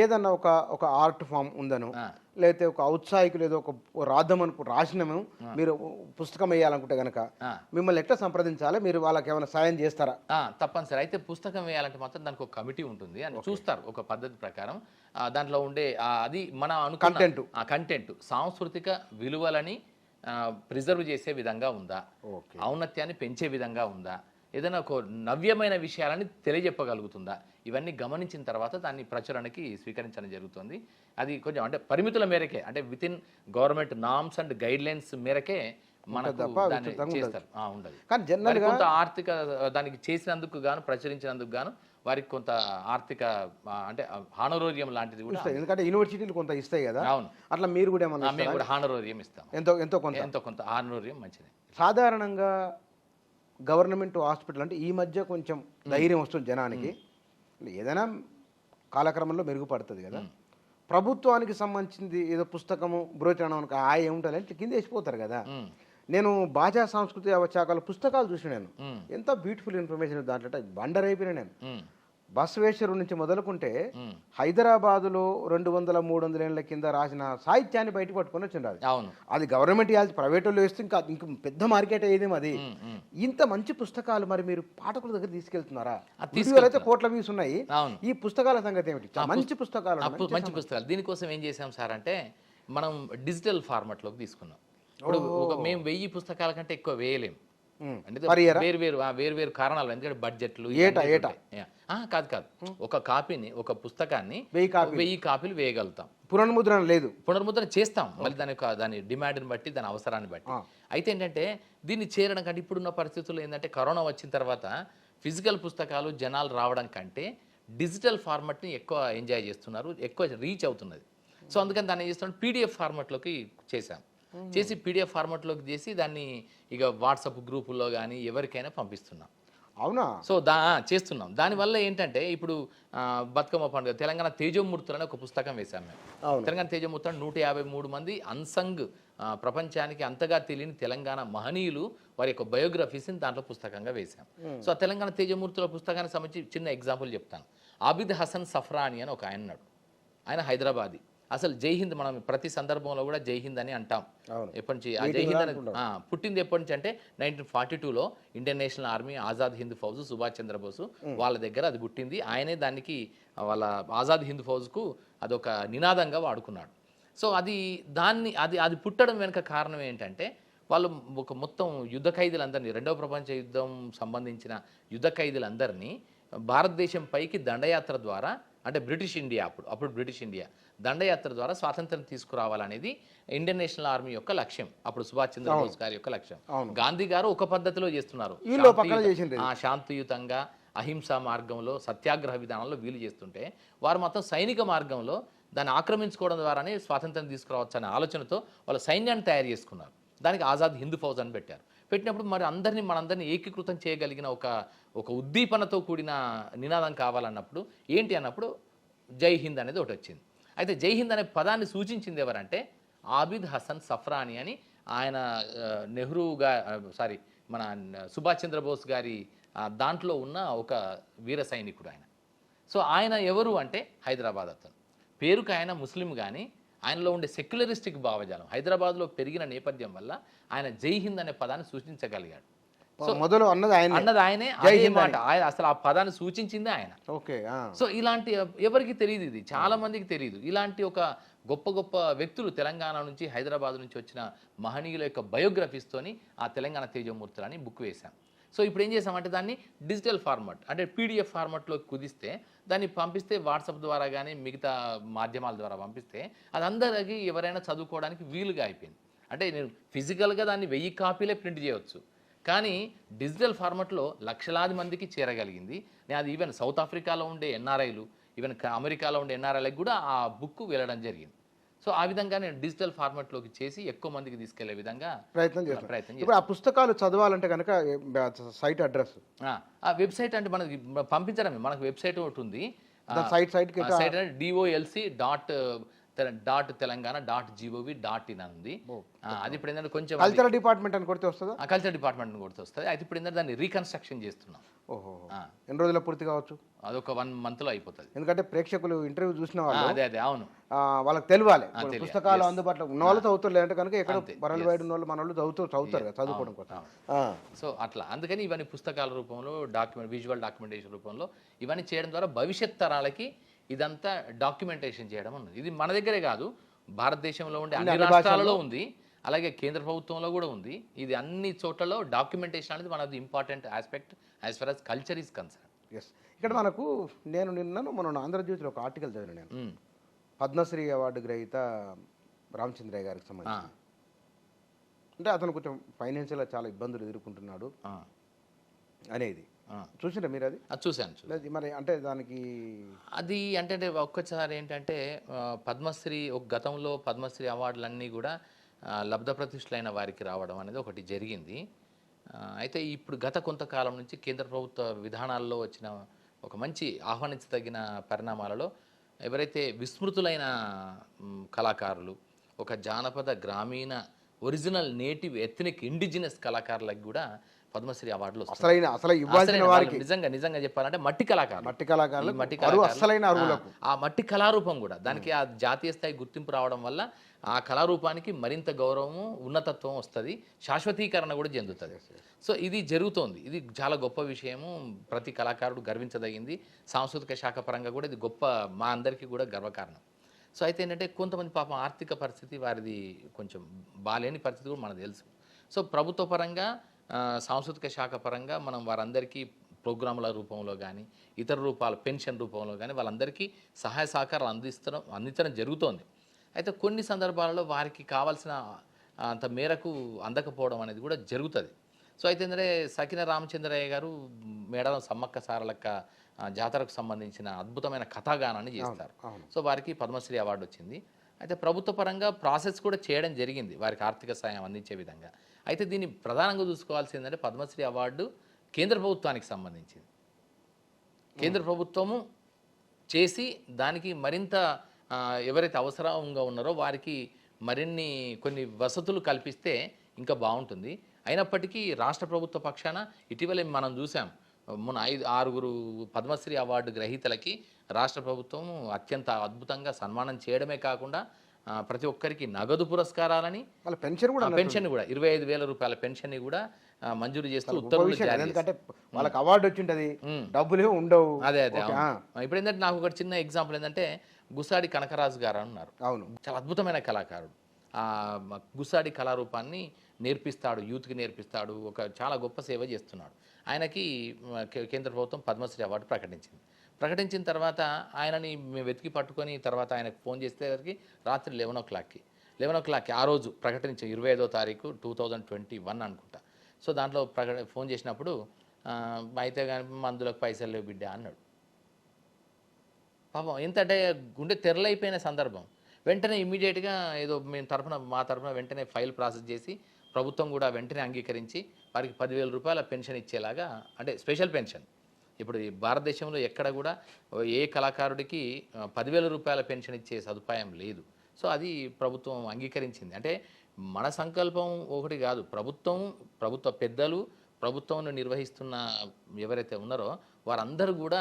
ఏదన్నా ఒక ఒక ఆర్ట్ ఫామ్ ఉందను, లేకపోతే ఒక ఔత్సాహికులు ఏదో ఒక రాద్దామనుకు రాసినాము, మీరు పుస్తకం వేయాలనుకుంటే కనుక మిమ్మల్ని ఎట్లా సంప్రదించాలి? మీరు వాళ్ళకి ఏమైనా సాయం చేస్తారా? తప్పనిసరి. అయితే పుస్తకం వేయాలంటే మాత్రం దానికి ఒక కమిటీ ఉంటుంది అని చూస్తారు ఒక పద్ధతి ప్రకారం. దాంట్లో ఉండే అది మన కంటెంట్ సాంస్కృతిక విలువలని ప్రిజర్వ్ చేసే విధంగా ఉందా, ఔన్నత్యాన్ని పెంచే విధంగా ఉందా, ఏదైనా ఒక నవ్యమైన విషయాలని తెలియజెప్పగలుగుతుందా, ఇవన్నీ గమనించిన తర్వాత దాన్ని ప్రచురణకి స్వీకరించడం జరుగుతుంది. అది కొంచెం అంటే పరిమితుల మేరకే, అంటే with in government norms and guide lines మేరకే మనకు దాన్ని చేస్తారు. ఉండదు కానీ జనరల్గా కొంత ఆర్థిక దానికి చేసినందుకు గాను ప్రచురించినందుకు గాను వారికి కొంత ఆర్థిక అంటే హానరోరియం లాంటిది కూడా, ఎందుకంటే యూనివర్సిటీలు కొంత ఇస్తాయి కదా. అవును, అట్లా మీరు కూడా మేము కూడా హానరోరియం ఇస్తాం. ఎంతో కొంత హానరోరియం మంచిది. సాధారణంగా గవర్నమెంట్ హాస్పిటల్ అంటే ఈ మధ్య కొంచెం ధైర్యం వస్తుంది జనానికి, ఏదైనా కాలక్రమంలో మెరుగుపడుతుంది కదా. ప్రభుత్వానికి సంబంధించింది ఏదో పుస్తకము బ్రోచరణకు ఏముంటుంది అంటే కింద వేసిపోతారు కదా. నేను బాజా సాంస్కృతిక శాఖల పుస్తకాలు చూసి నేను ఎంత బ్యూటిఫుల్ ఇన్ఫర్మేషన్ దాంట్లో బండర్ అయిపోయినా నేను. బసవేశ్వరు నుంచి మొదలుకుంటే హైదరాబాదులో 200-300 ఏళ్ల కింద రాసిన సాహిత్యాన్ని బయట పట్టుకొని వచ్చింది. అది గవర్నమెంట్ ఇవ్వాలి, ప్రైవేట్ వాళ్ళు వేస్తే ఇంకా పెద్ద మార్కెట్ అయ్యేది అది. ఇంత మంచి పుస్తకాలు మరి మీరు పాఠకుల దగ్గర తీసుకెళ్తున్నారా? అయితే కోట్ల వ్యూస్ ఉన్నాయి. ఈ పుస్తకాల సంగతి ఏమిటి? మంచి పుస్తకాలు దీనికోసం ఏం చేసాం సార్ అంటే మనం డిజిటల్ ఫార్మాట్లోకి తీసుకున్నాం. ఇప్పుడు మేము 1000 పుస్తకాల కంటే ఎక్కువ వేయలేము. వేరు కారణాలు, ఎందుకంటే బడ్జెట్లు కాదు. ఒక కాపీని, ఒక పుస్తకాన్ని 1000 కాపీలు వేయగలుగుతాం. పునర్ముద్రణ లేదు, పునర్ముద్రణ చేస్తాం మళ్ళీ దాని డిమాండ్ని బట్టి, దాని అవసరాన్ని బట్టి. అయితే ఏంటంటే దీన్ని చేరడం కంటే ఇప్పుడున్న పరిస్థితుల్లో ఏంటంటే కరోనా వచ్చిన తర్వాత ఫిజికల్ పుస్తకాలు జనాలు రావడం కంటే డిజిటల్ ఫార్మాట్ని ఎక్కువ ఎంజాయ్ చేస్తున్నారు, ఎక్కువ రీచ్ అవుతున్నది. సో అందుకని దాన్ని ఏం చేస్తున్నాం, పీడిఎఫ్ ఫార్మాట్లోకి చేసి పీడిఎఫ్ ఫార్మాట్లోకి చేసి దాన్ని ఇక వాట్సాప్ గ్రూపుల్లో కానీ ఎవరికైనా పంపిస్తున్నాం. అవునా? సో చేస్తున్నాం. దానివల్ల ఏంటంటే ఇప్పుడు బతుకమ్మ పండుగ తెలంగాణ తేజోమూర్తులు అని ఒక పుస్తకం వేశాం మేము. తెలంగాణ తేజోమూర్తులు 153 మంది అన్సంగ్, ప్రపంచానికి అంతగా తెలియని తెలంగాణ మహనీయులు వారి యొక్క బయోగ్రఫీస్ని దాంట్లో పుస్తకంగా వేశాం. సో ఆ తెలంగాణ తేజోమూర్తుల పుస్తకానికి సంబంధించి చిన్న ఎగ్జాంపుల్ చెప్తాను. ఆబిద్ హసన్ సఫ్రాని అని ఒక ఆయన ఉన్నాడు. ఆయన హైదరాబాదీ. అసలు జై హింద్ మనం ప్రతి సందర్భంలో కూడా జై హింద్ అని అంటాం. ఎప్పటి నుంచి ఆ జై హింద్ అని పుట్టింది ఎప్పటి నుంచి అంటే 1942లో Indian National Army, Azad Hind Fauj, Subhash Chandra Bose వాళ్ళ దగ్గర అది పుట్టింది. ఆయనే దానికి వాళ్ళ ఆజాద్ హింద్ ఫౌజ్కు అదొక నినాదంగా వాడుకున్నాడు. సో అది పుట్టడం వెనుక కారణం ఏంటంటే వాళ్ళు ఒక మొత్తం యుద్ధ ఖైదీలందరినీ, 2వ ప్రపంచ యుద్ధం సంబంధించిన యుద్ధ ఖైదీలందరినీ భారతదేశం పైకి దండయాత్ర ద్వారా, అంటే బ్రిటిష్ ఇండియా అప్పుడు బ్రిటిష్ ఇండియా దండయాత్ర ద్వారా స్వాతంత్రం తీసుకురావాలనేది ఇండియన్ నేషనల్ ఆర్మీ యొక్క లక్ష్యం. అప్పుడు సుభాష్ చంద్రబోస్ గారి యొక్క లక్ష్యం. గాంధీ గారు ఒక పద్ధతిలో చేస్తున్నారు, శాంతియుతంగా అహింసా మార్గంలో సత్యాగ్రహ విధానంలో వీలు చేస్తుంటే వారు మొత్తం సైనిక మార్గంలో దాన్ని ఆక్రమించుకోవడం ద్వారానే స్వాతంత్రం తీసుకురావచ్చు అనే ఆలోచనతో వాళ్ళ సైన్యాన్ని తయారు చేసుకున్నారు. దానికి ఆజాద్ హింద్ ఫౌజ్ అని పెట్టినప్పుడు మరి మనందరినీ ఏకీకృతం చేయగలిగిన ఒక ఉద్దీపనతో కూడిన నినాదం కావాలన్నప్పుడు ఏంటి అన్నప్పుడు జై హింద్ అనేది ఒకటి వచ్చింది. అయితే జై హింద్ అనే పదాన్ని సూచించింది ఎవరంటే ఆబిద్ హసన్ సఫ్రాని అని, ఆయన మన సుభాష్ చంద్రబోస్ గారి దాంట్లో ఉన్న ఒక వీర సైనికుడు ఆయన. సో ఆయన ఎవరు అంటే హైదరాబాద్ అతను. పేరుకి ఆయన ముస్లిం కానీ ఆయనలో ఉండే సెక్యులరిస్టిక్ భావజాలం హైదరాబాద్లో పెరిగిన నేపథ్యం వల్ల ఆయన జై హింద్ అనే పదాన్ని సూచించగలిగాడు. సో మొదలు అన్నది ఆయనే మాట, అసలు ఆ పదాన్ని సూచించింది ఆయన. సో ఇలాంటి ఎవరికి తెలియదు, ఇది చాలా మందికి తెలియదు. ఇలాంటి ఒక గొప్ప గొప్ప వ్యక్తులు తెలంగాణ నుంచి, హైదరాబాద్ నుంచి వచ్చిన మహనీయుల యొక్క బయోగ్రఫీస్తోని ఆ తెలంగాణ తేజోమూర్తులు అని బుక్ వేశాం. సో ఇప్పుడు ఏం చేసామంటే దాన్ని డిజిటల్ ఫార్మాట్, అంటే పీడిఎఫ్ ఫార్మాట్లో కుదిస్తే దాన్ని పంపిస్తే వాట్సాప్ ద్వారా కానీ మిగతా మాధ్యమాల ద్వారా పంపిస్తే అది అందరికీ ఎవరైనా చదువుకోవడానికి వీలుగా అయిపోయింది. అంటే నేను ఫిజికల్గా దాన్ని 1000 కాపీలే ప్రింట్ చేయవచ్చు, కానీ డిజిటల్ ఫార్మాట్లో లక్షలాది మందికి చేరగలిగింది. నేను అది ఈవెన్ సౌత్ ఆఫ్రికాలో ఉండే ఎన్ఆర్ఐలు, ఈవెన్ అమెరికాలో ఉండే ఎన్ఆర్ఐలకు కూడా ఆ బుక్ వెళ్ళడం జరిగింది. సో ఆ విధంగా నేను డిజిటల్ ఫార్మాట్లోకి చేసి ఎక్కువ మందికి తీసుకెళ్లే విధంగా ప్రయత్నం చేస్తాను. ఇప్పుడు ఆ పుస్తకాలు చదవాలంటే కనుక సైట్ అడ్రస్, ఆ వెబ్సైట్ అంటే మనకి పంపించడమే. మనకు వెబ్సైట్ ఒకటి ఉంది, సైట్ DOLC .telangaana.gov.in అని ఉంది. అది ఇప్పుడు ఏంటంటే కొంచెం కల్చరల్ డిపార్ట్మెంట్ అని కొడితే వస్తుందా? కల్చర్ డిపార్ట్మెంట్ కొడితే వస్తుంది. అయితే ఇప్పుడు ఏంటంటే దాన్ని రీకన్స్ట్రక్షన్ చేస్తున్నాం. ఓహో, ఎన్ని రోజుల్లో పూర్తి కావచ్చు? అదొక 1 monthలో అయిపోతుంది. ఎందుకంటే ప్రేక్షకులు ఇంటర్వ్యూ చూసిన వాళ్ళు అదే అవును, వాళ్ళకి తెలియాలి. పుస్తకాలు అందుబాటులో ఉన్న వాళ్ళు చదువుతారు, లేదంటే కనుక ఎక్కడ వరల్డ్ వైడ్ ఉన్న వాళ్ళు మన వాళ్ళు చదువుతారు కదా, చదువుకోవడం కోసం. సో అట్లా అందుకని ఇవన్నీ పుస్తకాల రూపంలో విజువల్ డాక్యుమెంటేషన్ రూపంలో ఇవన్నీ చేయడం ద్వారా భవిష్యత్ తరాలకి ఇదంతా డాక్యుమెంటేషన్ చేయడం ఉన్నది. ఇది మన దగ్గరే కాదు, భారతదేశంలో ఉండే అన్ని రాష్ట్రాలలో ఉంది, అలాగే కేంద్ర ప్రభుత్వంలో కూడా ఉంది. ఇది అన్ని చోట్లలో డాక్యుమెంటేషన్ అనేది మన important aspect as far as culture is concern. Yes, ఇక్కడ మనకు మన ఆంధ్రజ్యోతిలో ఒక ఆర్టికల్ చదివాను నేను. పద్మశ్రీ అవార్డు గ్రహీత రామచంద్రయ్య గారికి సంబంధించి, అంటే అతను కొంచెం ఫైనాన్షియల్గా చాలా ఇబ్బందులు ఎదుర్కొంటున్నాడు అనేది చూసింటే మీరు? అది చూశాను. మరి అంటే దానికి అది అంటే ఒక్కసారి ఏంటంటే పద్మశ్రీ గతంలో పద్మశ్రీ అవార్డులన్నీ కూడా లబ్ధ ప్రతిష్ఠులైన వారికి రావడం అనేది ఒకటి జరిగింది. అయితే ఇప్పుడు గత కొంతకాలం నుంచి కేంద్ర ప్రభుత్వ విధానాల్లో వచ్చిన ఒక మంచి ఆహ్వానించదగిన పరిణామాలలో ఎవరైతే విస్మృతులైన కళాకారులు, ఒక జానపద గ్రామీణ ఒరిజినల్ నేటివ్ ఎథ్నిక్ ఇండిజినస్ కళాకారులకు కూడా పద్మశ్రీ అవార్డులు నిజంగా చెప్పాలంటే మట్టి కళాకారులు ఆ మట్టి కళారూపం కూడా దానికి ఆ జాతీయ స్థాయి గుర్తింపు రావడం వల్ల ఆ కళారూపానికి మరింత గౌరవము, ఉన్నతత్వం వస్తుంది, శాశ్వతీకరణ కూడా చెందుతుంది. సో ఇది జరుగుతోంది. ఇది చాలా గొప్ప విషయము, ప్రతి కళాకారుడు గర్వించదగింది. సాంస్కృతిక శాఖ పరంగా కూడా ఇది గొప్ప, మా అందరికీ కూడా గర్వకారణం. సో అయితే ఏంటంటే కొంతమంది పాపం ఆర్థిక పరిస్థితి వారిది కొంచెం బాలేని పరిస్థితి కూడా మనకు తెలుసు. సో ప్రభుత్వ పరంగా సాంస్కృతిక శాఖ పరంగా మనం వారందరికీ ప్రోగ్రాముల రూపంలో కానీ ఇతర రూపాలు పెన్షన్ రూపంలో కానీ వాళ్ళందరికీ సహాయ సహకారాలు అందించడం జరుగుతోంది. అయితే కొన్ని సందర్భాలలో వారికి కావాల్సిన అంత మేరకు అందకపోవడం అనేది కూడా జరుగుతుంది. సో అయితే ఏంటంటే సకిన రామచంద్రయ్య గారు మేడారం సమ్మక్క సారలక్క జాతరకు సంబంధించిన అద్భుతమైన కథాగానాన్ని చేస్తారు. సో వారికి పద్మశ్రీ అవార్డు వచ్చింది. అయితే ప్రభుత్వ పరంగా ప్రాసెస్ కూడా చేయడం జరిగింది వారికి ఆర్థిక సాయం అందించే విధంగా. అయితే దీన్ని ప్రధానంగా చూసుకోవాల్సింది ఏంటంటే పద్మశ్రీ అవార్డు కేంద్ర ప్రభుత్వానికి సంబంధించింది. కేంద్ర ప్రభుత్వము చేసి దానికి మరింత ఎవరైతే అవసరంగా ఉన్నారో వారికి కొన్ని వసతులు కల్పిస్తే ఇంకా బాగుంటుంది. అయినప్పటికీ రాష్ట్ర ప్రభుత్వ పక్షాన ఇటీవలే మనం చూసాం, మొన్న 5-6 పద్మశ్రీ అవార్డు గ్రహీతలకి రాష్ట్ర ప్రభుత్వం అత్యంత అద్భుతంగా సన్మానం చేయడమే కాకుండా ప్రతి ఒక్కరికి నగదు పురస్కారాలని పెన్షన్ కూడా 25,000 రూపాయల పెన్షన్ కూడా మంజూరు చేస్తూ ఉత్తర్వులు జారీ చేశారు. వాళ్ళకి అవార్డు వచ్చింటది, డబ్బులు ఉండవు. అదే ఇప్పుడు ఏంటంటే నాకు ఒక చిన్న ఎగ్జాంపుల్ ఏంటంటే గుసాడి కనకరాజు గారు అన్నారు. అవును, చాలా అద్భుతమైన కళాకారుడు. గుసాడి కళారూపాన్ని నేర్పిస్తాడు, యూత్కి నేర్పిస్తాడు, ఒక చాలా గొప్ప సేవ చేస్తున్నాడు. ఆయనకి కేంద్ర ప్రభుత్వం పద్మశ్రీ అవార్డు ప్రకటించిన తర్వాత ఆయనని మేము వెతికి పట్టుకొని తర్వాత ఆయనకు ఫోన్ చేసేసరికి రాత్రి 11 ఆ రోజు ప్రకటించే 25వ తారీఖు 2021 అనుకుంటా. సో దాంట్లో ఫోన్ చేసినప్పుడు అయితే కానీ మందులకు పైసలు లేవు బిడ్డ అన్నాడు. పాపం ఎంతంటే గుండె తెరలైపోయిన సందర్భం. వెంటనే ఇమీడియట్గా మా తరఫున వెంటనే ఫైల్ ప్రాసెస్ చేసి ప్రభుత్వం కూడా వెంటనే అంగీకరించి వారికి 10,000 రూపాయల పెన్షన్ ఇచ్చేలాగా, అంటే స్పెషల్ పెన్షన్. ఇప్పుడు ఈ భారతదేశంలో ఎక్కడ కూడా ఏ కళాకారుడికి 10,000 రూపాయల పెన్షన్ ఇచ్చే సదుపాయం లేదు. సో అది ప్రభుత్వం అంగీకరించింది. అంటే మన సంకల్పం ఒకటి కాదు, ప్రభుత్వ పెద్దలు, ప్రభుత్వం నిర్వహిస్తున్న ఎవరైతే ఉన్నారో వారందరూ కూడా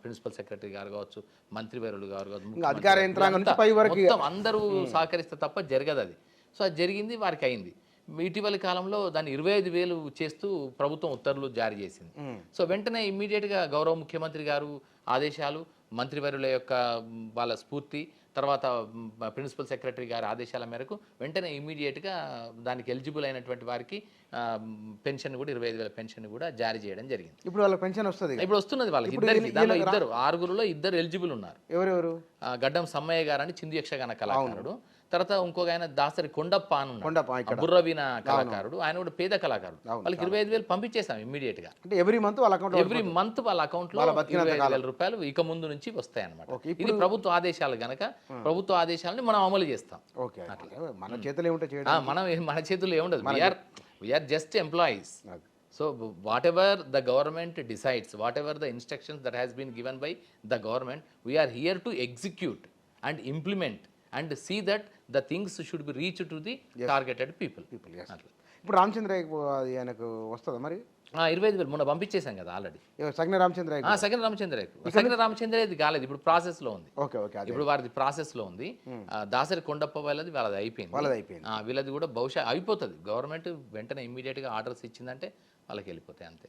ప్రిన్సిపల్ సెక్రటరీ గారు కావచ్చు, మంత్రివర్యులు గారు కావచ్చు, అందరూ సహకరిస్తే తప్ప జరగదు అది. సో అది జరిగింది, వారికి అయింది. ఇటీవలి కాలంలో దాన్ని 25,000 చేస్తూ ప్రభుత్వం ఉత్తర్వులు జారీ చేసింది. సో వెంటనే ఇమ్మీడియట్గా గౌరవ ముఖ్యమంత్రి గారు ఆదేశాలు, మంత్రివర్యుల యొక్క వాళ్ళ స్ఫూర్తి, తర్వాత ప్రిన్సిపల్ సెక్రటరీ గారి ఆదేశాల మేరకు వెంటనే ఇమ్మీడియట్గా దానికి ఎలిజిబుల్ అయినటువంటి వారికి పెన్షన్ కూడా 25,000 పెన్షన్ కూడా జారీ చేయడం జరిగింది. ఇప్పుడు వాళ్ళకి పెన్షన్ వస్తుంది, ఇప్పుడు వస్తున్నది వాళ్ళకి. దానిలో 6 ఎలిజిబుల్ ఉన్నారు. ఎవరెవరు? గడ్డం సమ్మయ్య గారు అని చిందు యక్షగాన కళాకారుడు, తర్వాత ఇంకొక ఆయన దాసరి కొండప్ప అని బుర్రవీణ కళాకారుడు, ఆయన కూడా పేద కళాకారుడు. వాళ్ళకి 25,000 పంపించేసాం ఇమ్మీడియట్ గా. అంటే ఎవ్రీ మంత్ వాళ్ళ అకౌంట్ లో 25,000 రూపాయలు ఇక ముందు నుంచి వస్తాయి అన్నమాట. ఇది ప్రభుత్వ ఆదేశాలు గనక ప్రభుత్వ ఆదేశాలని మనం అమలు చేస్తాం. మన చేతులు ఏముండదు, we are just employees. So whatever the government decides, whatever the instructions that has been given by the government, we are here to execute and implement and see that the things should be reach to the targeted people. ఇప్పుడు రామచంద్రయ్య అది ఆయనకు వస్తుందా మరి? 25,000 మొన్న పంపించేశాం కదా already. సగ్న Ramachandraiah సగన రామచంద్రయ్యది కాలేదు, ఇప్పుడు ప్రాసెస్లో ఉంది. ఓకే ఓకే, ఇప్పుడు వారిది ప్రాసెస్లో ఉంది. దాసరి కొండప్ప వాళ్ళది అయిపోయింది. వీళ్ళది కూడా బహుశా అయిపోతుంది. గవర్నమెంట్ వెంటనే ఇమ్మీడియట్గా ఆర్డర్స్ ఇచ్చిందంటే వాళ్ళకి వెళ్ళిపోతాయి అంతే.